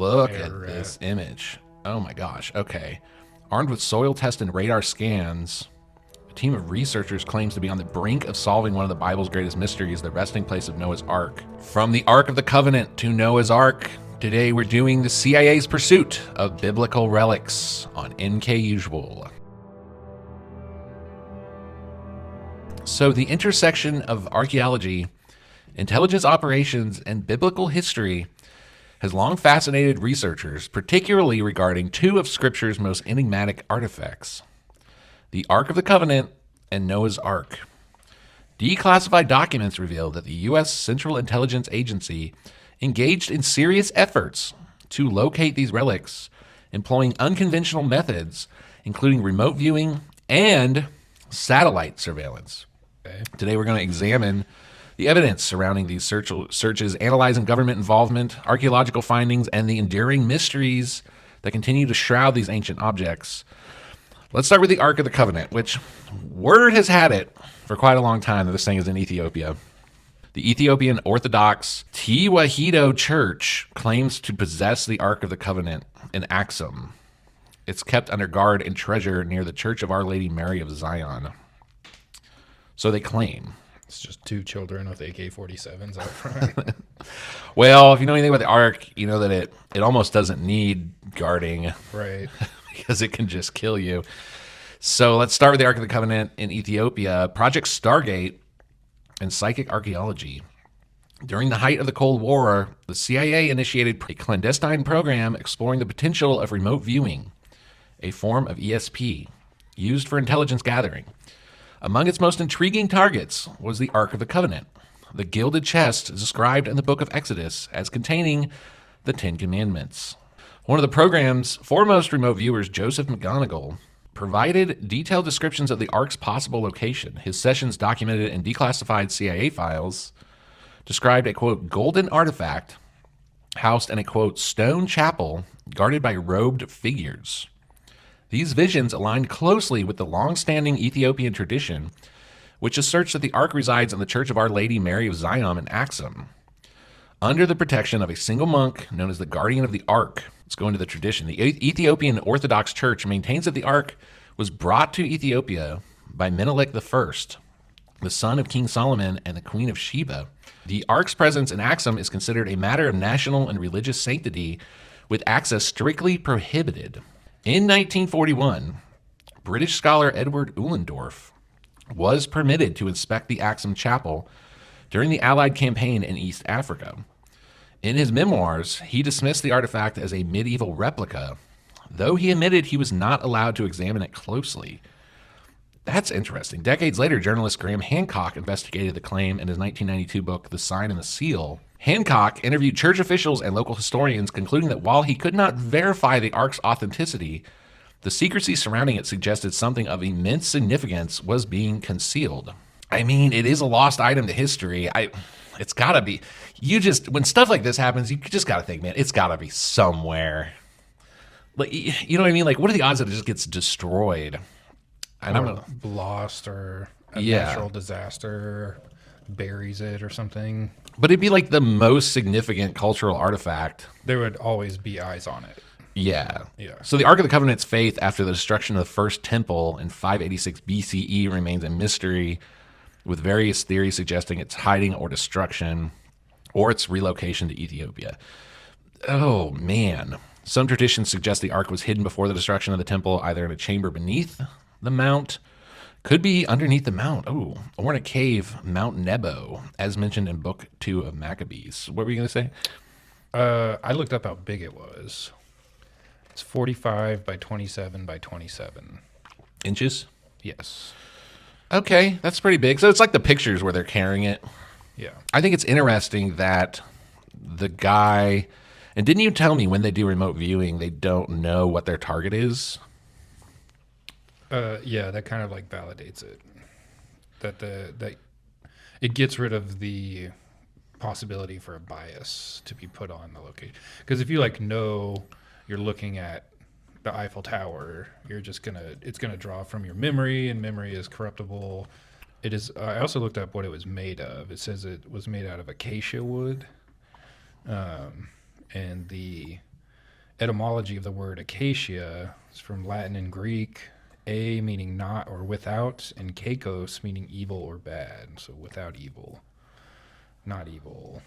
Look at this image. Oh my gosh. Okay. Armed with soil test and radar scans, a team of researchers claims to be on the brink of solving one of the Bible's greatest mysteries, the resting place of Noah's Ark. From the Ark of the Covenant to Noah's Ark, today we're doing the CIA's pursuit of biblical relics on MKUSUAL. So the intersection of archaeology, intelligence operations, and biblical history has long fascinated researchers, particularly regarding two of Scripture's most enigmatic artifacts, the Ark of the Covenant and Noah's Ark. Declassified documents reveal that the U.S. Central Intelligence Agency engaged in serious efforts to locate these relics, employing unconventional methods, including remote viewing and satellite surveillance. Okay. Today we're going to examine the evidence surrounding these searches, analyzing government involvement, archaeological findings, and the enduring mysteries that continue to shroud these ancient objects. Let's start with the Ark of the Covenant, which word has had it for quite a long time that this thing is in Ethiopia. The Ethiopian Orthodox Tewahedo Church claims to possess the Ark of the Covenant in Axum. It's kept under guard and treasure near the Church of Our Lady Mary of Zion. So they claim. It's just two children with AK-47s out front. Well, if you know anything about the Ark, you know that it almost doesn't need guarding. Right. Because it can just kill you. So let's start with the Ark of the Covenant in Ethiopia. Project Stargate and psychic archaeology. During the height of the Cold War, the CIA initiated a clandestine program exploring the potential of remote viewing, a form of ESP, used for intelligence gathering. Among its most intriguing targets was the Ark of the Covenant, the gilded chest described in the book of Exodus as containing the Ten Commandments. One of the program's foremost remote viewers, Joseph McGonigal, provided detailed descriptions of the Ark's possible location. His sessions, documented in declassified CIA files, described a, quote, golden artifact housed in a, quote, stone chapel guarded by robed figures. These visions aligned closely with the long-standing Ethiopian tradition, which asserts that the Ark resides in the Church of Our Lady Mary of Zion in Axum, under the protection of a single monk known as the Guardian of the Ark. Let's go into the tradition. The Ethiopian Orthodox Church maintains that the Ark was brought to Ethiopia by Menelik I, the son of King Solomon and the Queen of Sheba. The Ark's presence in Axum is considered a matter of national and religious sanctity, with access strictly prohibited. In 1941, British scholar Edward Uhlendorf was permitted to inspect the Axum Chapel during the Allied campaign in East Africa. In his memoirs, he dismissed the artifact as a medieval replica, though he admitted he was not allowed to examine it closely. That's interesting. Decades later, journalist Graham Hancock investigated the claim in his 1992 book, The Sign and the Seal. Hancock interviewed church officials and local historians, concluding that while he could not verify the Ark's authenticity, the secrecy surrounding it suggested something of immense significance was being concealed. I mean, it is a lost item to history. It's gotta be. When stuff like this happens, you just gotta think, man, it's gotta be somewhere. Like, you know what I mean? Like, what are the odds that it just gets destroyed? I don't know. Lost or a natural disaster buries it or something. But it'd be like the most significant cultural artifact. There would always be eyes on it. Yeah. So the Ark of the Covenant's fate after the destruction of the first temple in 586 BCE remains a mystery, with various theories suggesting its hiding or destruction or its relocation to Ethiopia. Oh, man. Some traditions suggest the Ark was hidden before the destruction of the temple, either in a chamber beneath the mount, could be underneath the mount, or in a cave, Mount Nebo, as mentioned in Book 2 of Maccabees. What were you going to say? I looked up how big it was. It's 45 by 27 by 27. Inches? Yes. Okay, that's pretty big. So it's like the pictures where they're carrying it. Yeah. I think it's interesting that the guy, and didn't you tell me when they do remote viewing, they don't know what their target is? Yeah, that kind of like validates it. That it gets rid of the possibility for a bias to be put on the location. Because if you know you're looking at the Eiffel Tower, it's gonna draw from your memory, and memory is corruptible. It is. I also looked up what it was made of. It says it was made out of acacia wood, and the etymology of the word acacia is from Latin and Greek. A meaning not or without, and kakos meaning evil or bad. So without evil, not evil.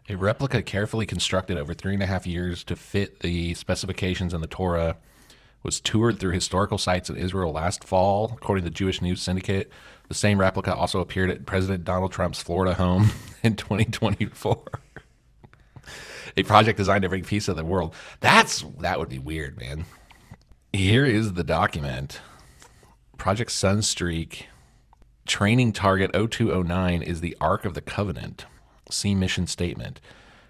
A replica carefully constructed over 3.5 years to fit the specifications in the Torah was toured through historical sites in Israel last fall, according to the Jewish News Syndicate. The same replica also appeared at President Donald Trump's Florida home in 2024. A project designed to bring peace to the world. That would be weird, man. Here is the document. Project Sunstreak. Training target 0209 is the Ark of the Covenant. See mission statement.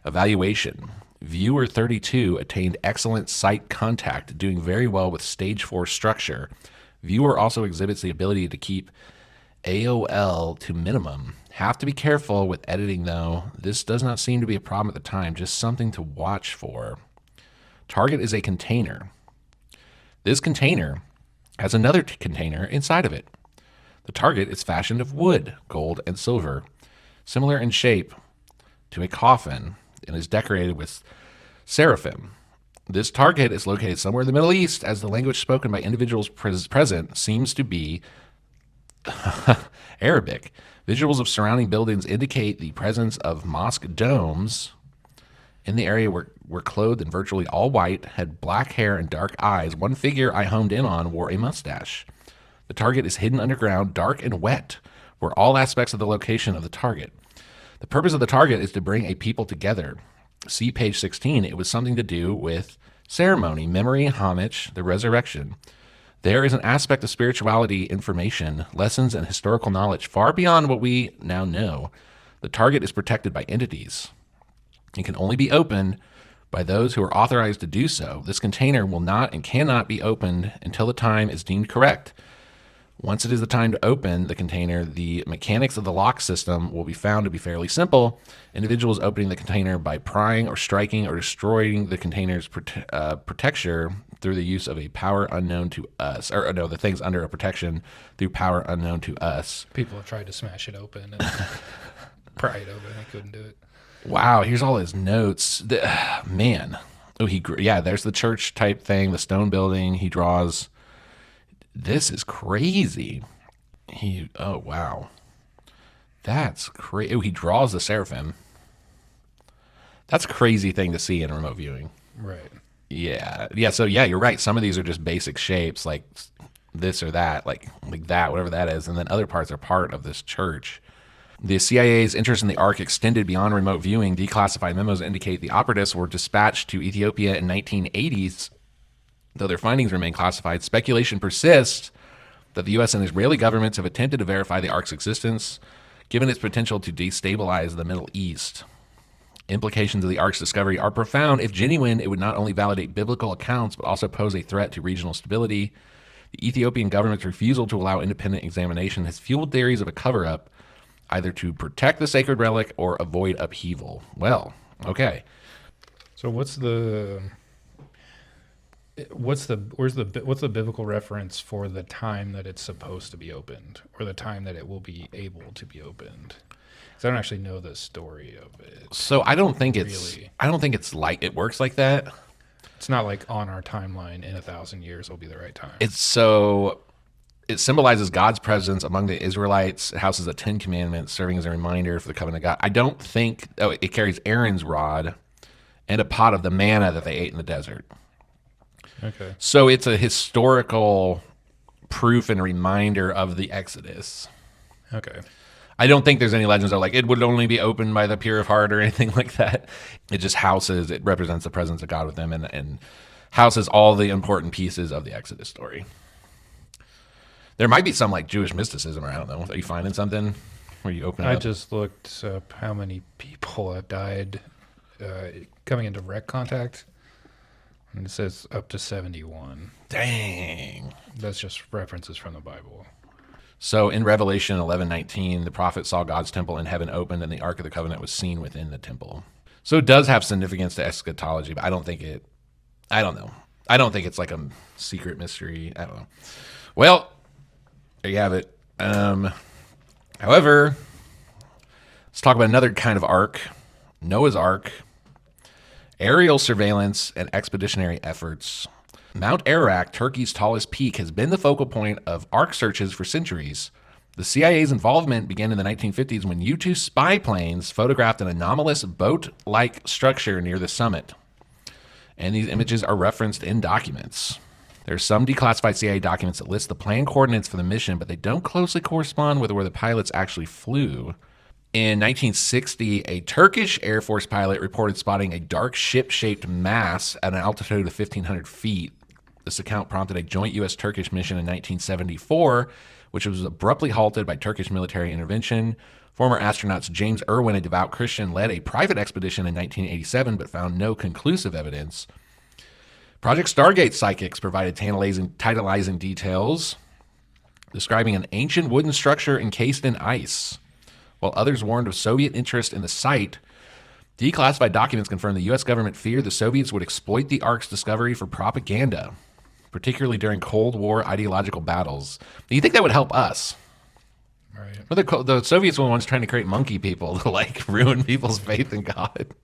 Evaluation. Viewer 32 attained excellent sight contact, doing very well with stage 4 structure. Viewer also exhibits the ability to keep AOL to minimum. Have to be careful with editing, though. This does not seem to be a problem at the time, just something to watch for. Target is a container. This container has another container inside of it. The target is fashioned of wood, gold, and silver, similar in shape to a coffin, and is decorated with seraphim. This target is located somewhere in the Middle East, as the language spoken by individuals present seems to be Arabic. Visuals of surrounding buildings indicate the presence of mosque domes in the area were clothed in virtually all white, had black hair and dark eyes. One figure I homed in on wore a mustache. The target is hidden underground, dark and wet, where all aspects of the location of the target. The purpose of the target is to bring a people together. See page 16. It was something to do with ceremony, memory, homage, the resurrection. There is an aspect of spirituality, information, lessons, and historical knowledge far beyond what we now know. The target is protected by entities. It can only be opened by those who are authorized to do so. This container will not and cannot be opened until the time is deemed correct. Once it is the time to open the container, the mechanics of the lock system will be found to be fairly simple. Individuals opening the container by prying or striking or destroying the container's protection through the use of a power unknown to us. Or no, the thing's under a protection through power unknown to us. People have tried to smash it open and pry it open. They couldn't do it. Wow, here's all his notes. Man. Oh, there's the church type thing, the stone building. He draws. This is crazy. Oh, wow. That's crazy. Oh, he draws the seraphim. That's a crazy thing to see in remote viewing. Right. Yeah. Yeah, so yeah, you're right. Some of these are just basic shapes, like this or that, like that, whatever that is. And then other parts are part of this church. The CIA's interest in the Ark extended beyond remote viewing. Declassified memos indicate the operatives were dispatched to Ethiopia in 1980s. Though their findings remain classified, speculation persists that the U.S. and Israeli governments have attempted to verify the Ark's existence, given its potential to destabilize the Middle East. Implications of the Ark's discovery are profound. If genuine, it would not only validate biblical accounts, but also pose a threat to regional stability. The Ethiopian government's refusal to allow independent examination has fueled theories of a cover-up, either to protect the sacred relic or avoid upheaval. Well, okay. So what's the biblical reference for the time that it's supposed to be opened, or the time that it will be able to be opened? Because I don't actually know the story of it. So I don't think it's like it works like that. It's not like on our timeline in 1,000 years will be the right time. It symbolizes God's presence among the Israelites. It houses the 10 Commandments, serving as a reminder for the covenant of God. I don't think it carries Aaron's rod and a pot of the manna that they ate in the desert. Okay. So it's a historical proof and reminder of the Exodus. Okay. I don't think there's any legends that are like it would only be opened by the pure of heart or anything like that. It just it represents the presence of God with them and houses all the important pieces of the Exodus story. There might be some like Jewish mysticism, or I don't know. Are you finding something where you open it up? I just looked up how many people have died coming into direct contact, and it says up to 71. Dang. That's just references from the Bible. So in Revelation 11:19, the prophet saw God's temple in heaven opened, and the Ark of the Covenant was seen within the temple. So it does have significance to eschatology, but I don't know. I don't think it's like a secret mystery. I don't know. Well, there you have it. However, let's talk about another kind of ark, Noah's Ark. Aerial surveillance and expeditionary efforts. Mount Ararat, Turkey's tallest peak, has been the focal point of Ark searches for centuries. The CIA's involvement began in the 1950s when U-2 spy planes photographed an anomalous boat-like structure near the summit. And these images are referenced in documents. There are some declassified CIA documents that list the planned coordinates for the mission, but they don't closely correspond with where the pilots actually flew. In 1960, a Turkish Air Force pilot reported spotting a dark ship-shaped mass at an altitude of 1,500 feet. This account prompted a joint U.S.-Turkish mission in 1974, which was abruptly halted by Turkish military intervention. Former astronauts James Irwin, a devout Christian, led a private expedition in 1987 but found no conclusive evidence. Project Stargate psychics provided tantalizing details, describing an ancient wooden structure encased in ice. While others warned of Soviet interest in the site, declassified documents confirmed the U.S. government feared the Soviets would exploit the Ark's discovery for propaganda, particularly during Cold War ideological battles. Do you think that would help us? Right. Well, the Soviets were the ones trying to create monkey people to ruin people's faith in God.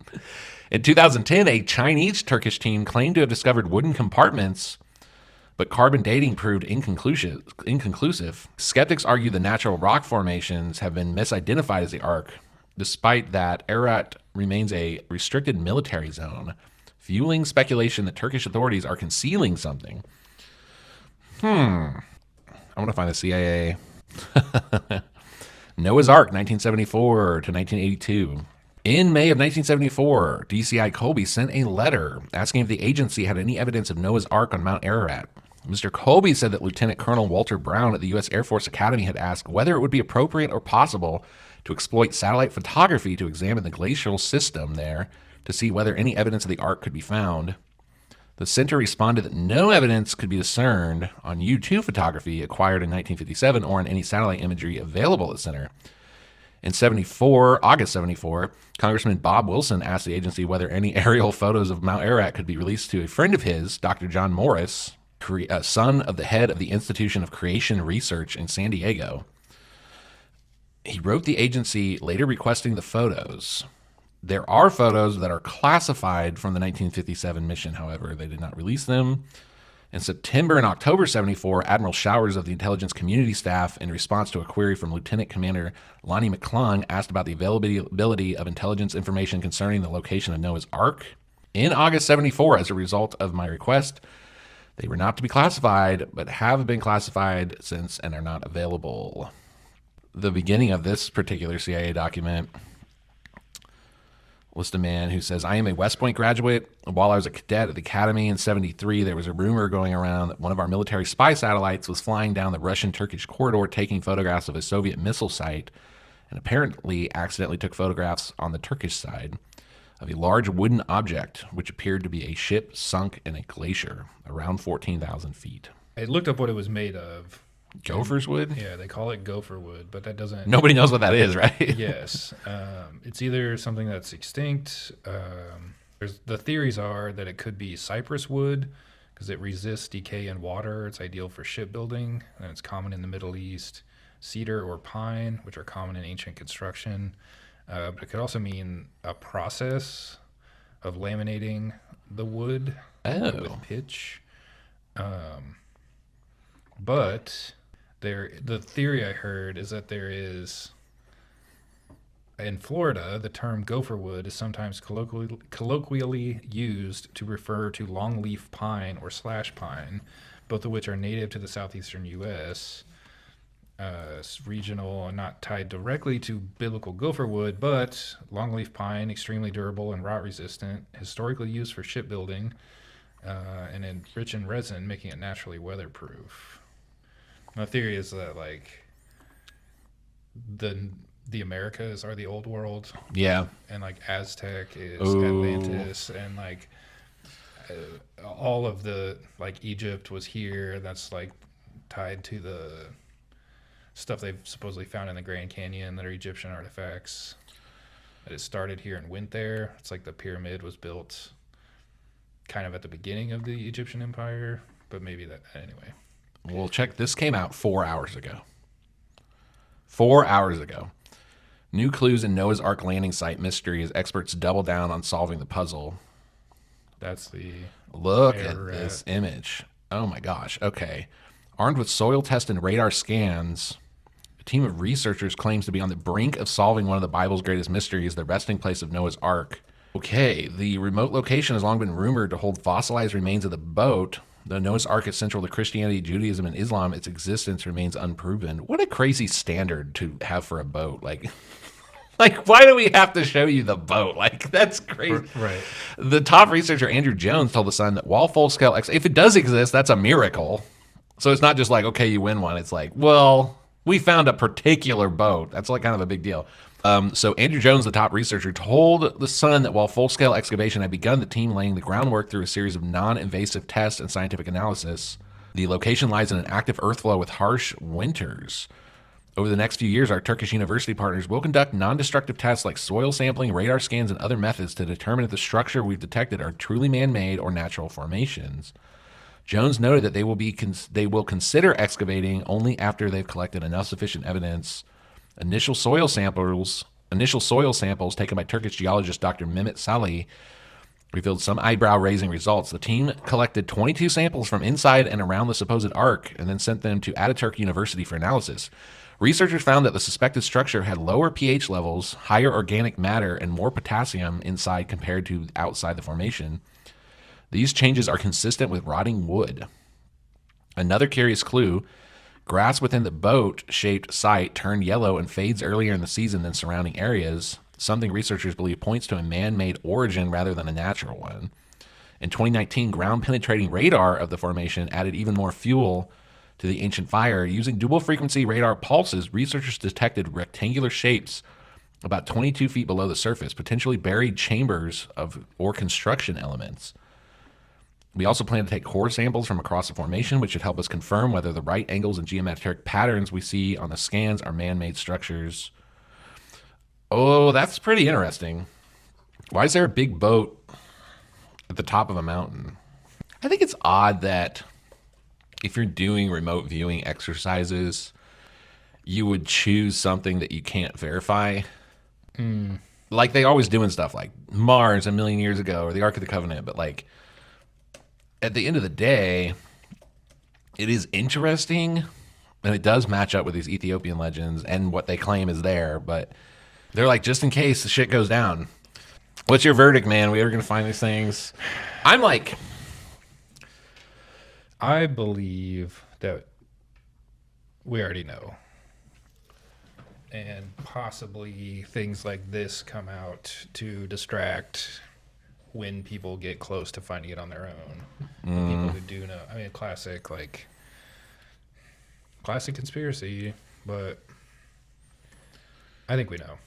In 2010, a Chinese-Turkish team claimed to have discovered wooden compartments, but carbon dating proved inconclusive. Skeptics argue the natural rock formations have been misidentified as the Ark. Despite that, Ararat remains a restricted military zone, fueling speculation that Turkish authorities are concealing something. I want to find the CIA. Noah's Ark, 1974 to 1982. In May of 1974, DCI Colby sent a letter asking if the agency had any evidence of Noah's Ark on Mount Ararat. Mr. Colby said that Lieutenant Colonel Walter Brown at the U.S. Air Force Academy had asked whether it would be appropriate or possible to exploit satellite photography to examine the glacial system there to see whether any evidence of the Ark could be found. The center responded that no evidence could be discerned on U-2 photography acquired in 1957 or on any satellite imagery available at the center. In August 74, Congressman Bob Wilson asked the agency whether any aerial photos of Mount Ararat could be released to a friend of his, Dr. John Morris, son of the head of the Institution of Creation Research in San Diego. He wrote the agency later requesting the photos. There are photos that are classified from the 1957 mission, however. They did not release them. In September and October 74, Admiral Showers of the Intelligence Community Staff, in response to a query from Lieutenant Commander Lonnie McClung, asked about the availability of intelligence information concerning the location of Noah's Ark. In August 74, as a result of my request, they were not to be classified, but have been classified since and are not available. The beginning of this particular CIA document lists a man who says, I am a West Point graduate. While I was a cadet at the Academy in 73, there was a rumor going around that one of our military spy satellites was flying down the Russian-Turkish corridor taking photographs of a Soviet missile site, and apparently accidentally took photographs on the Turkish side of a large wooden object which appeared to be a ship sunk in a glacier around 14,000 feet. I looked up what it was made of. Gopher's wood? Yeah, they call it gopher wood, but that doesn't... Nobody knows what that is, right? Yes. It's either something that's extinct. The theories are that it could be cypress wood because it resists decay in water. It's ideal for shipbuilding, and it's common in the Middle East. Cedar or pine, which are common in ancient construction. But it could also mean a process of laminating the wood with pitch. But the theory I heard is that there is, in Florida, the term gopher wood is sometimes colloquially used to refer to longleaf pine or slash pine, both of which are native to the southeastern U.S., regional and not tied directly to biblical gopher wood, but longleaf pine, extremely durable and rot resistant, historically used for shipbuilding, and rich in resin, making it naturally weatherproof. My theory is that the Americas are the old world. Yeah. And Aztec is Atlantis, and all of the Egypt was here. That's tied to the stuff they've supposedly found in the Grand Canyon that are Egyptian artifacts. That it started here and went there. It's like the pyramid was built kind of at the beginning of the Egyptian Empire, but maybe that anyway. Well, check. This came out 4 hours ago. 4 hours ago. New clues in Noah's Ark landing site mystery as experts double down on solving the puzzle. That's the Look where at we're this at. image. Oh my gosh. Okay. Armed with soil test and radar scans, a team of researchers claims to be on the brink of solving one of the Bible's greatest mysteries, the resting place of Noah's Ark. Okay, the remote location has long been rumored to hold fossilized remains of the boat. Though Noah's Ark is central to Christianity, Judaism, and Islam, its existence remains unproven. What a crazy standard to have for a boat. Like, why do we have to show you the boat? Like, that's crazy. Right. The top researcher, Andrew Jones, told The Sun that while full-scale if it does exist, that's a miracle. So it's not just like, okay, you win one. It's like, well, we found a particular boat. That's like kind of a big deal. So Andrew Jones, the top researcher, told The Sun that while full-scale excavation had begun, the team laying the groundwork through a series of non-invasive tests and scientific analysis. The location lies in an active earth flow with harsh winters. Over the next few years, our Turkish university partners will conduct non-destructive tests like soil sampling, radar scans, and other methods to determine if the structure we've detected are truly man-made or natural formations. Jones noted that they will consider excavating only after they've collected enough sufficient evidence. Initial soil samples taken by Turkish geologist Dr. Mehmet Salih revealed some eyebrow-raising results. The team collected 22 samples from inside and around the supposed ark and then sent them to Ataturk University for analysis. Researchers found that the suspected structure had lower pH levels, higher organic matter, and more potassium inside compared to outside the formation. These changes are consistent with rotting wood. Another curious clue, grass within the boat-shaped site turned yellow and fades earlier in the season than surrounding areas, something researchers believe points to a man-made origin rather than a natural one. In 2019, ground-penetrating radar of the formation added even more fuel to the ancient fire. Using dual-frequency radar pulses, researchers detected rectangular shapes about 22 feet below the surface, potentially buried chambers or construction elements. We also plan to take core samples from across the formation, which should help us confirm whether the right angles and geometric patterns we see on the scans are man-made structures. Oh, that's pretty interesting. Why is there a big boat at the top of a mountain? I think it's odd that if you're doing remote viewing exercises, you would choose something that you can't verify. Like they always doing stuff like Mars a million years ago or the Ark of the Covenant, but like at the end of the day, it is interesting and it does match up with these Ethiopian legends and what they claim is there, but they're like, just in case the shit goes down. What's your verdict, man? We ever gonna find these things? I'm like, I believe that we already know. And possibly things like this come out to distract when people get close to finding it on their own. The people who do know. I mean, classic conspiracy, but I think we know.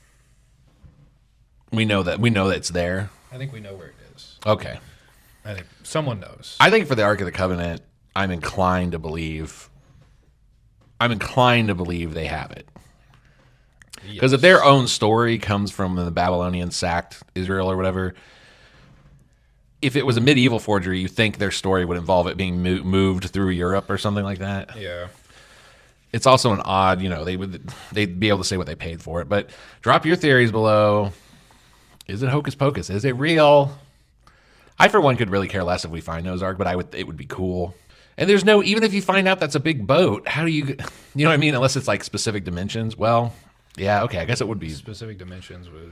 we know that it's there. I think we know where it is. Okay. I think someone knows. I think for the Ark of the Covenant, I'm inclined to believe they have it. Because if their own story comes from the Babylonians sacked Israel or whatever, if it was a medieval forgery, you think their story would involve it being moved through Europe or something like that. Yeah. It's also an odd, they'd be able to say what they paid for it. But drop your theories below. Is it hocus pocus? Is it real? I, for one, could really care less if we find Noah's Ark, but it would be cool. And there's no, even if you find out that's a big boat, how do you know what I mean? Unless it's like specific dimensions. Well, yeah, okay, I guess it would be. Specific dimensions would.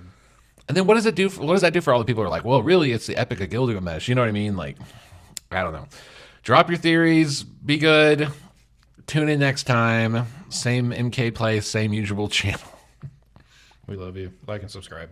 And then what does it do? What does that do for all the people who are like, well, really, it's the Epic of Gilgamesh? You know what I mean? Like, I don't know. Drop your theories. Be good. Tune in next time. Same MK place, same usual channel. We love you. Like and subscribe.